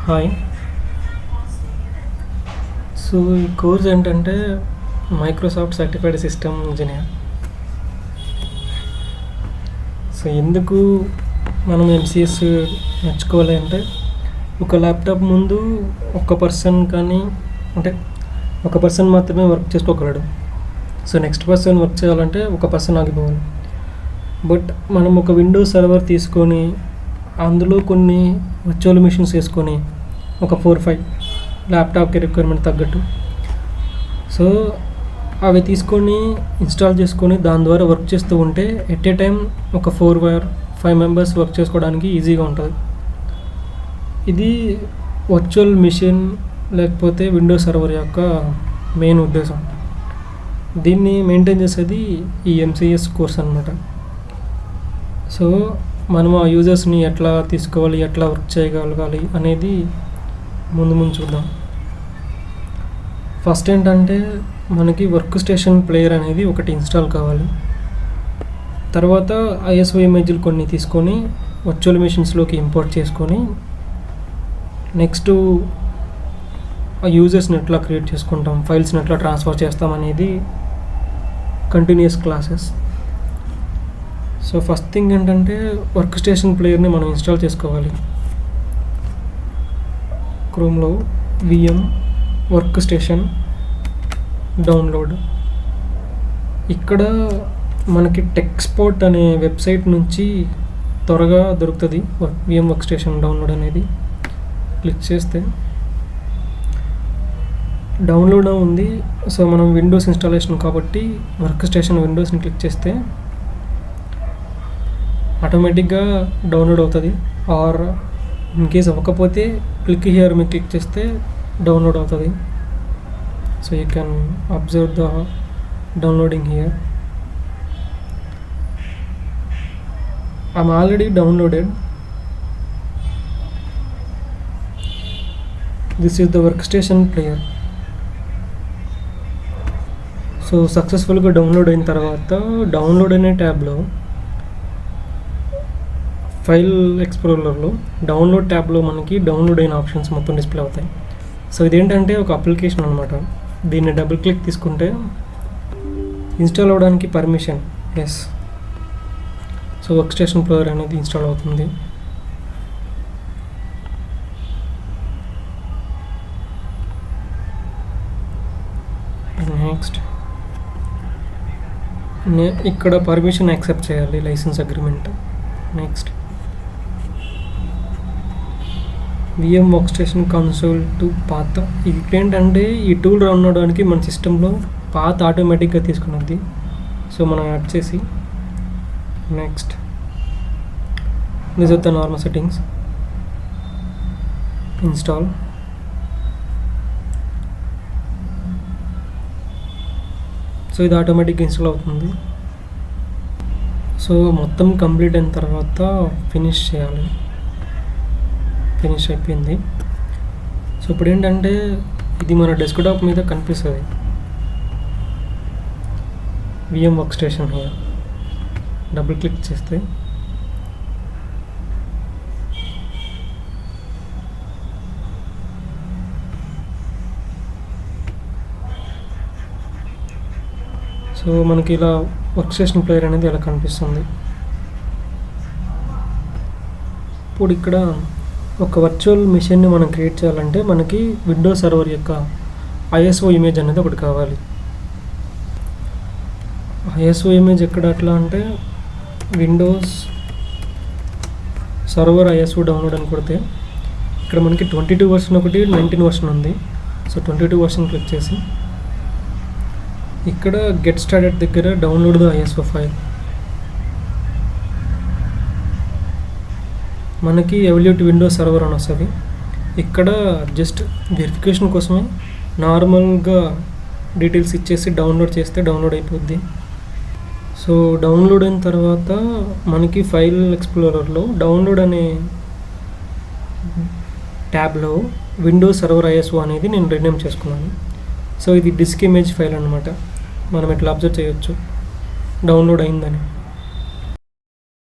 Hi. So ఈ course ఏంటంటే Microsoft certified system engineer. So ఎందుకు మనం ఎంసీఎస్ నేర్చుకోవాలి అంటే, ఒక ల్యాప్టాప్ ముందు ఒక పర్సన్ మాత్రమే వర్క్ చేసుకోగలడు. సో నెక్స్ట్ పర్సన్ వర్క్ చేయాలంటే ఒక పర్సన్ ఆగిపోవాలి. బట్ మనం ఒక విండోస్ సర్వర్ తీసుకొని అందులో కొన్ని వర్చువల్ మిషన్స్ వేసుకొని ఒక 4-5 ల్యాప్టాప్కి రిక్వైర్మెంట్ తగ్గట్టు సో అవి తీసుకొని ఇన్స్టాల్ చేసుకొని దాని ద్వారా వర్క్ చేస్తూ ఉంటే ఎట్ ఏ టైం ఒక 4-5 మెంబర్స్ వర్క్ చేసుకోవడానికి ఈజీగా ఉంటుంది. ఇది వర్చువల్ మిషన్ లేకపోతే విండోస్ సర్వర్ యొక్క మెయిన్ ఉద్దేశం. దీన్ని మెయింటైన్ చేసేది ఈ ఎంసీఎస్ కోర్స్ అనమాట. సో మనం ఆ యూజర్స్ని ఎట్లా తీసుకోవాలి, ఎట్లా వర్క్ చేయగలగాలి అనేది ముందు చూద్దాం. ఫస్ట్ ఏంటంటే మనకి వర్క్ స్టేషన్ ప్లేయర్ అనేది ఒకటి ఇన్స్టాల్ కావాలి. తర్వాత ఐఎస్ఓ ఇమేజ్లు కొన్ని తీసుకొని వర్చువల్ మిషన్స్లోకి ఇంపోర్ట్ చేసుకొని నెక్స్ట్ ఆ యూజర్స్ని ఎట్లా క్రియేట్ చేసుకుంటాం, ఫైల్స్ని ఎట్లా ట్రాన్స్ఫర్ చేస్తాం అనేది continuous classes. So first thing ఏంటంటే వర్క్ స్టేషన్ ప్లేయర్ని మనం ఇన్స్టాల్ చేసుకోవాలి. క్రోమ్లో విఎం వర్క్ స్టేషన్ డౌన్లోడ్. ఇక్కడ మనకి టెక్స్పోర్ట్ అనే వెబ్సైట్ నుంచి త్వరగా దొరుకుతుంది విఎం వర్క్ స్టేషన్ డౌన్లోడ్ అనేది. క్లిక్ చేస్తే డౌన్లోడ్ ఉంది. సో మనం విండోస్ ఇన్స్టాలేషన్ కాబట్టి వర్క్ స్టేషన్ విండోస్ని క్లిక్ చేస్తే ఆటోమేటిక్గా డౌన్లోడ్ అవుతుంది. ఆర్ ఇన్ కేస్ అవ్వకపోతే క్లిక్ హియర్ మీరు క్లిక్ చేస్తే డౌన్లోడ్ అవుతుంది. So you can observe the downloading here. I'm already downloaded. This is the work station player. So సక్సెస్ఫుల్గా డౌన్లోడ్ అయిన తర్వాత డౌన్లోడ్ అనే ట్యాబ్లో ఫైల్ ఎక్స్ప్లోరర్లో డౌన్లోడ్ ట్యాబ్లో మనకి డౌన్లోడ్ అయిన ఆప్షన్స్ మొత్తం డిస్ప్లే అవుతాయి. సో ఇదేంటంటే ఒక అప్లికేషన్ అనమాట. దీన్ని డబుల్ క్లిక్ తీసుకుంటే ఇన్స్టాల్ అవ్వడానికి permission yes. So work station player అనేది ఇన్స్టాల్ అవుతుంది. నెక్స్ట్ ఇక్కడ పర్మిషన్ యాక్సెప్ట్ చేయాలి, licence agreement. Next VM work station console to పాత. ఇది ఏంటంటే ఈ టూల్ రన్ అవ్వడానికి మన సిస్టంలో పాత ఆటోమేటిక్గా తీసుకున్నది. సో మనం యాడ్ చేసి next this are the normal settings. Install. So ఇది ఆటోమేటిక్గా ఇన్స్టాల్ అవుతుంది. సో మొత్తం కంప్లీట్ అయిన తర్వాత ఫినిష్ చేయాలి. ఫినిష్ అయిపోయింది. సో ఇప్పుడు ఏంటంటే ఇది మన డెస్క్టాప్ మీద కనిపిస్తుంది VM work station here. Double click చేస్తే సో మనకి ఇలా వర్క్ స్టేషన్ ప్లేయర్ అనేది ఇలా కనిపిస్తుంది. ఇప్పుడు ఇక్కడ ఒక వర్చువల్ మిషన్ని మనం క్రియేట్ చేయాలంటే మనకి విండోస్ సర్వర్ యొక్క ఐఎస్ఓ ఇమేజ్ అనేది ఒకటి కావాలి. ఐఎస్ఓ ఇమేజ్ ఎక్కడ అట్లా అంటే విండోస్ సర్వర్ ఐఎస్ఓ డౌన్లోడ్ అని కొడితే ఇక్కడ మనకి 22 వర్షన్ ఒకటి, 19 వర్షన్ ఉంది. సో 22 వర్షన్ క్లిక్ చేసి ఇక్కడ గెట్ స్టార్టెడ్ దగ్గర డౌన్లోడ్ ద ఐఎస్ఓ ఫైల్. మనకి ఎవల్యూట్ విండోస్ సర్వర్ అని వస్తుంది. ఇక్కడ జస్ట్ వెరిఫికేషన్ కోసమే నార్మల్గా డీటెయిల్స్ ఇచ్చేసి డౌన్లోడ్ చేస్తే డౌన్లోడ్ అయిపోద్ది. సో డౌన్లోడ్ అయిన తర్వాత మనకి ఫైల్ ఎక్స్ప్లోరర్లో డౌన్లోడ్ అనే ట్యాబ్లో విండోస్ సర్వర్ ఐఎస్ఓ అనేది నేను రీనేమ్ చేసుకున్నాను. సో ఇది డిస్క్ ఇమేజ్ ఫైల్ అనమాట. మనం ఇట్లా అబ్జర్వ్ చేయొచ్చు డౌన్లోడ్ అయిందని.